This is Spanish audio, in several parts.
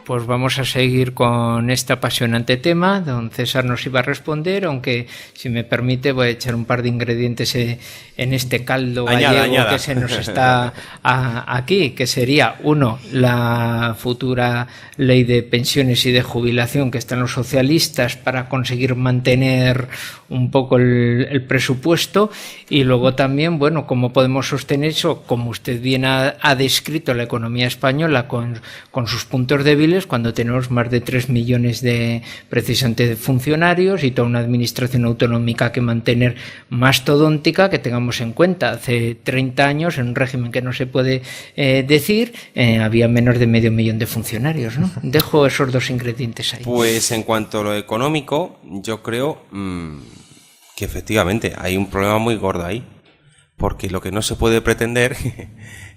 Pues vamos a seguir con este apasionante tema. Don César nos iba a responder, aunque si me permite voy a echar un par de ingredientes en este caldo gallego que se nos está aquí, que sería, uno, la futura ley de pensiones y de jubilación que están los socialistas para conseguir mantener un poco el presupuesto, y luego también, bueno, cómo podemos sostener eso, como usted bien ha descrito, la economía española con sus puntos débiles, cuando tenemos más de 3 millones precisamente de funcionarios y toda una administración autonómica que mantener mastodóntica, que tengamos en cuenta, hace 30 años, en un régimen que no se puede decir, había menos de 500.000 de funcionarios, ¿no? Dejo esos dos ingredientes ahí. Pues en cuanto a lo económico, yo creo que efectivamente hay un problema muy gordo ahí, porque lo que no se puede pretender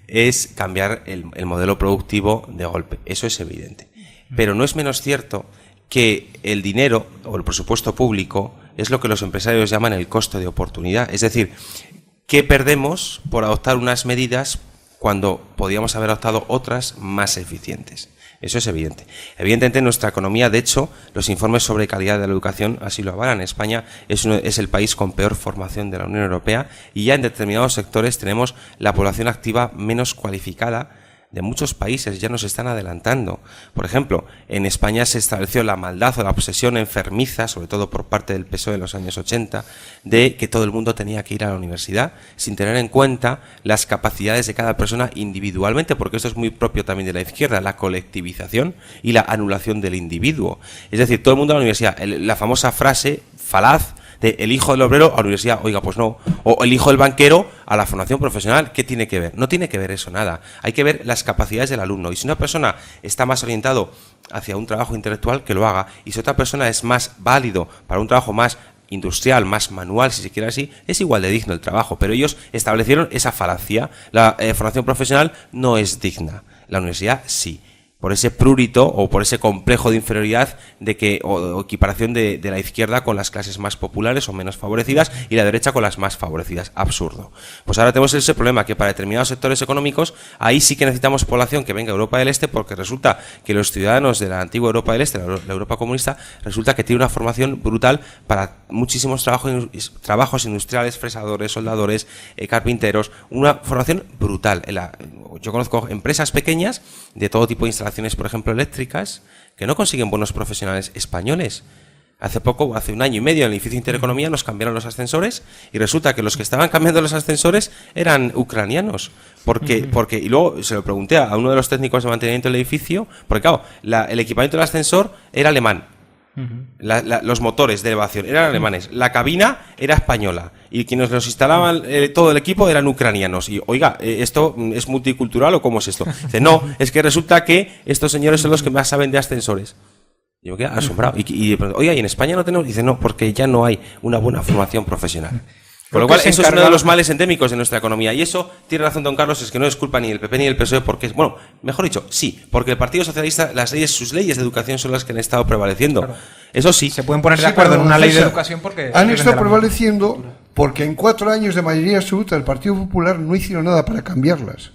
es cambiar el modelo productivo de golpe. Eso es evidente. Pero no es menos cierto que el dinero o el presupuesto público es lo que los empresarios llaman el costo de oportunidad. Es decir, ¿qué perdemos por adoptar unas medidas cuando podíamos haber adoptado otras más eficientes? Eso es evidente. Evidentemente, en nuestra economía, de hecho, los informes sobre calidad de la educación así lo avalan. España es el país con peor formación de la Unión Europea, y ya en determinados sectores tenemos la población activa menos cualificada de muchos países. Ya nos están adelantando. Por ejemplo, en España se estableció la maldad o la obsesión enfermiza, sobre todo por parte del PSOE en los años 80, de que todo el mundo tenía que ir a la universidad, sin tener en cuenta las capacidades de cada persona individualmente, porque esto es muy propio también de la izquierda, la colectivización y la anulación del individuo. Es decir, todo el mundo a la universidad. La famosa frase falaz de el hijo del obrero a la universidad, oiga, pues no. O el hijo del banquero a la formación profesional. ¿Qué tiene que ver? No tiene que ver eso nada. Hay que ver las capacidades del alumno. Y si una persona está más orientado hacia un trabajo intelectual, que lo haga. Y si otra persona es más válido para un trabajo más industrial, más manual, si se quiere así, es igual de digno el trabajo. Pero ellos establecieron esa falacia. La formación profesional no es digna. La universidad sí. Por ese prurito o por ese complejo de inferioridad o equiparación de la izquierda con las clases más populares o menos favorecidas y la derecha con las más favorecidas. Absurdo. Pues ahora tenemos ese problema, que para determinados sectores económicos ahí sí que necesitamos población que venga a Europa del Este, porque resulta que los ciudadanos de la antigua Europa del Este, la Europa comunista, resulta que tiene una formación brutal para muchísimos trabajos industriales, fresadores, soldadores, carpinteros, una formación brutal. Yo conozco empresas pequeñas de todo tipo de instalaciones, por ejemplo, eléctricas, que no consiguen buenos profesionales españoles. Hace 1 año y medio, en el edificio Intereconomía nos cambiaron los ascensores y resulta que los que estaban cambiando los ascensores eran ucranianos. Y luego se lo pregunté a uno de los técnicos de mantenimiento del edificio, porque claro, el equipamiento del ascensor era alemán. Los motores de elevación eran alemanes, la cabina era española y quienes nos instalaban todo el equipo eran ucranianos. Y oiga, ¿esto es multicultural o cómo es esto? Dice, no, es que resulta que estos señores son los que más saben de ascensores. Y yo me quedé asombrado. Oiga, ¿y en España no tenemos? Dice, no, porque ya no hay una buena formación profesional. Con lo cual, eso es uno de los males endémicos de nuestra economía. Y eso, tiene razón don Carlos, es que no es culpa ni del PP ni del PSOE, porque, bueno, mejor dicho, sí, porque el Partido Socialista, sus leyes de educación son las que han estado prevaleciendo. Claro. Eso sí. Se pueden poner de acuerdo en una ley de educación porque... Han estado prevaleciendo porque en 4 años de mayoría absoluta del Partido Popular no hicieron nada para cambiarlas.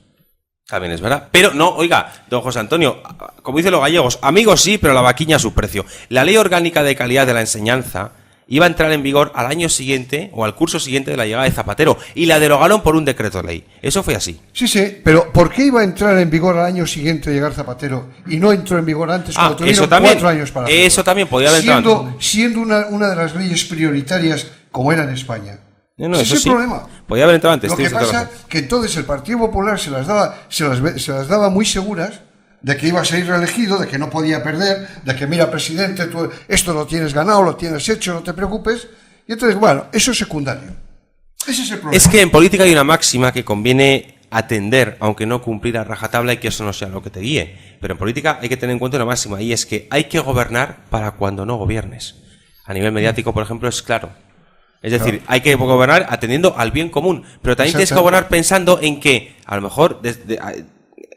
También es verdad. Pero no, oiga, don José Antonio, como dicen los gallegos, amigos sí, pero la vaquiña a su precio. La Ley Orgánica de Calidad de la Enseñanza iba a entrar en vigor al año siguiente o al curso siguiente de la llegada de Zapatero y la derogaron por un decreto de ley. Eso fue así. Sí, pero ¿por qué iba a entrar en vigor al año siguiente de llegar Zapatero y no entró en vigor antes cuando tuvieron 4 años para hacerlo? Eso también podía haber entrado. Siendo una de las leyes prioritarias como era en España. No, ese es el problema. Podía haber entrado antes. Lo que pasa es que entonces el Partido Popular se las daba muy seguras de que iba a ser reelegido, de que no podía perder, de que mira, presidente, tú esto lo tienes ganado, lo tienes hecho, no te preocupes. Y entonces, bueno, eso es secundario. Ese es el problema. Es que en política hay una máxima que conviene atender, aunque no cumplir a rajatabla, y que eso no sea lo que te guíe. Pero en política hay que tener en cuenta una máxima, y es que hay que gobernar para cuando no gobiernes. A nivel mediático, por ejemplo, es claro. Es decir, hay que gobernar atendiendo al bien común, pero también tienes que gobernar pensando en que, a lo mejor,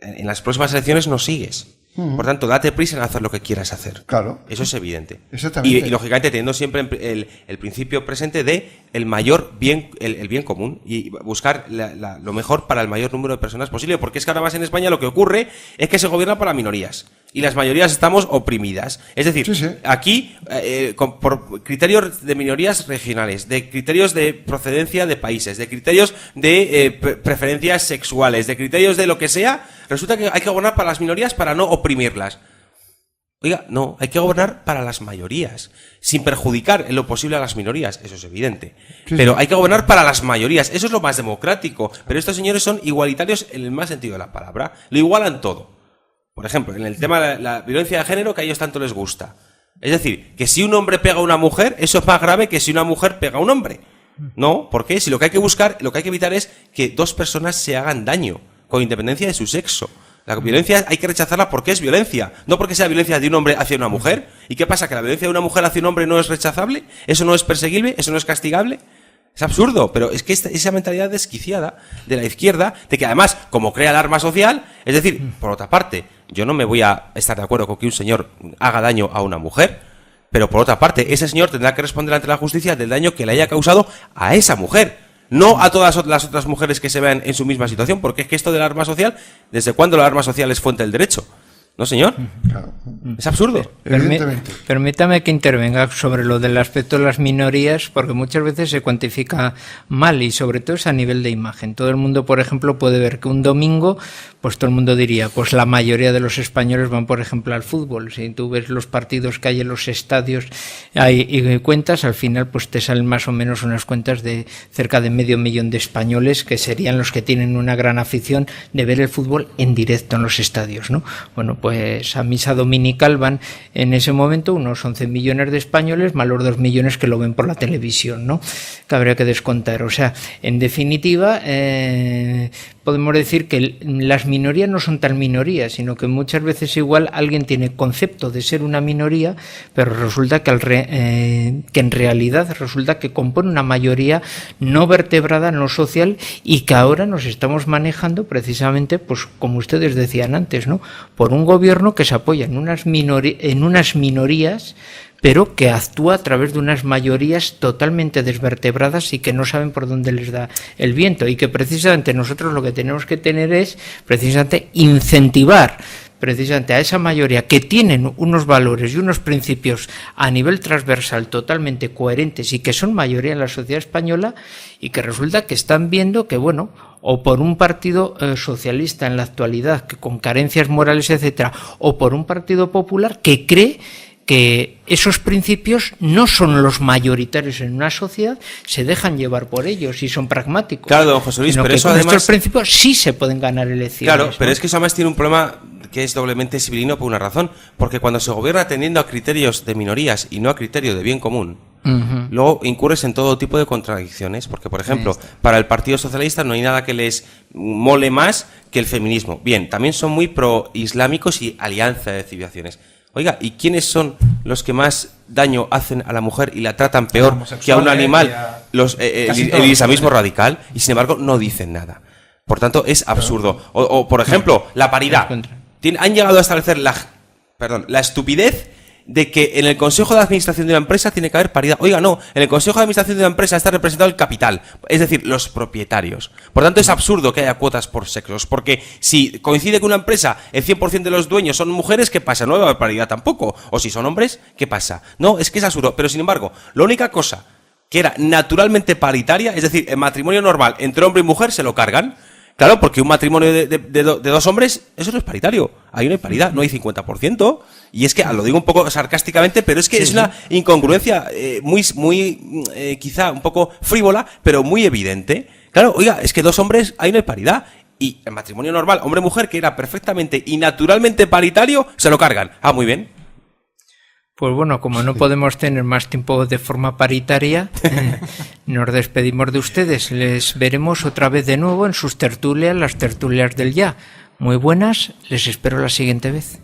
en las próximas elecciones no sigues. Por tanto, date prisa en hacer lo que quieras hacer. Claro. Eso es evidente. Exactamente. Y lógicamente, teniendo siempre el principio presente de el mayor bien, el bien común, y buscar lo mejor para el mayor número de personas posible. Porque es que ahora más en España lo que ocurre es que se gobierna para minorías. y las mayorías estamos oprimidas. Es decir, aquí, por criterios de minorías regionales, de criterios de procedencia de países, de criterios de preferencias sexuales, de criterios de lo que sea, resulta que hay que gobernar para las minorías para no oprimirlas. Oiga, no, hay que gobernar para las mayorías, sin perjudicar en lo posible a las minorías, eso es evidente. Pero hay que gobernar para las mayorías, eso es lo más democrático. Pero estos señores son igualitarios en el más sentido de la palabra, lo igualan todo. Por ejemplo, en el tema de la violencia de género que a ellos tanto les gusta. Es decir, que si un hombre pega a una mujer, eso es más grave que si una mujer pega a un hombre. No, ¿por qué? Si lo que hay que buscar, lo que hay que evitar es que dos personas se hagan daño, con independencia de su sexo. La violencia hay que rechazarla porque es violencia, no porque sea violencia de un hombre hacia una mujer. ¿Y qué pasa? ¿Que la violencia de una mujer hacia un hombre no es rechazable? ¿Eso no es perseguible? ¿Eso no es castigable? Es absurdo, pero es que esa mentalidad desquiciada de la izquierda, de que además, como crea alarma social, es decir, por otra parte, yo no me voy a estar de acuerdo con que un señor haga daño a una mujer, pero por otra parte, ese señor tendrá que responder ante la justicia del daño que le haya causado a esa mujer, no a todas las otras mujeres que se vean en su misma situación, porque es que esto del alarma social, ¿desde cuándo la alarma social es fuente del derecho? ¿No, señor? Claro. Es absurdo. Permítame que intervenga sobre lo del aspecto de las minorías, porque muchas veces se cuantifica mal y sobre todo es a nivel de imagen. Todo el mundo, por ejemplo, puede ver que un domingo, pues todo el mundo diría, pues la mayoría de los españoles van, por ejemplo, al fútbol. Si tú ves los partidos que hay en los estadios y cuentas, al final pues te salen más o menos unas cuentas de cerca de 500.000 de españoles que serían los que tienen una gran afición de ver el fútbol en directo en los estadios, ¿no? Bueno, pues a misa dominical van en ese momento unos 11 millones de españoles más los 2 millones que lo ven por la televisión, ¿no? Que habría que descontar. O sea, en definitiva, podemos decir que las minorías no son tan minorías, sino que muchas veces igual alguien tiene concepto de ser una minoría, pero resulta que en realidad resulta que compone una mayoría no vertebrada en lo social y que ahora nos estamos manejando precisamente, pues como ustedes decían antes, ¿no? Por un gobierno que se apoya en unas minorías, pero que actúa a través de unas mayorías totalmente desvertebradas y que no saben por dónde les da el viento, y que precisamente nosotros lo que tenemos que tener es precisamente incentivar precisamente a esa mayoría que tienen unos valores y unos principios a nivel transversal totalmente coherentes y que son mayoría en la sociedad española, y que resulta que están viendo que, bueno, o por un partido socialista en la actualidad que con carencias morales, etcétera, o por un partido popular que cree que esos principios no son los mayoritarios en una sociedad, se dejan llevar por ellos y son pragmáticos. Claro, don José Luis, pero eso además... estos principios sí se pueden ganar elecciones. Claro, pero ¿no? es que eso además tiene un problema que es doblemente civilino por una razón, porque cuando se gobierna atendiendo a criterios de minorías y no a criterio de bien común, luego incurres en todo tipo de contradicciones, porque, por ejemplo, para el Partido Socialista no hay nada que les mole más que el feminismo. Bien, también son muy pro-islámicos y alianza de civilizaciones. Oiga, ¿y quiénes son los que más daño hacen a la mujer y la tratan peor que a un animal? El islamismo radical, y sin embargo no dicen nada. Por tanto, es absurdo. O por ejemplo, la paridad. Han llegado a establecer la estupidez de que en el Consejo de Administración de una empresa tiene que haber paridad. Oiga, no, en el Consejo de Administración de una empresa está representado el capital, es decir, los propietarios. Por tanto, es absurdo que haya cuotas por sexos, porque si coincide que una empresa, el 100% de los dueños son mujeres, ¿qué pasa? No va a haber paridad tampoco. O si son hombres, ¿qué pasa? No, es que es absurdo. Pero sin embargo, la única cosa que era naturalmente paritaria, es decir, el matrimonio normal entre hombre y mujer, se lo cargan. Claro, porque un matrimonio de dos hombres, eso no es paritario. Ahí no hay paridad, no hay 50%. Y es que, lo digo un poco sarcásticamente, pero es que es una incongruencia quizá un poco frívola, pero muy evidente. Claro, oiga, es que dos hombres, ahí no hay paridad. Y el matrimonio normal, hombre-mujer, que era perfectamente y naturalmente paritario, se lo cargan. Ah, muy bien. Pues bueno, como no podemos tener más tiempo de forma paritaria, nos despedimos de ustedes. Les veremos otra vez de nuevo en sus tertulias, las tertulias del Ya. Muy buenas, les espero la siguiente vez.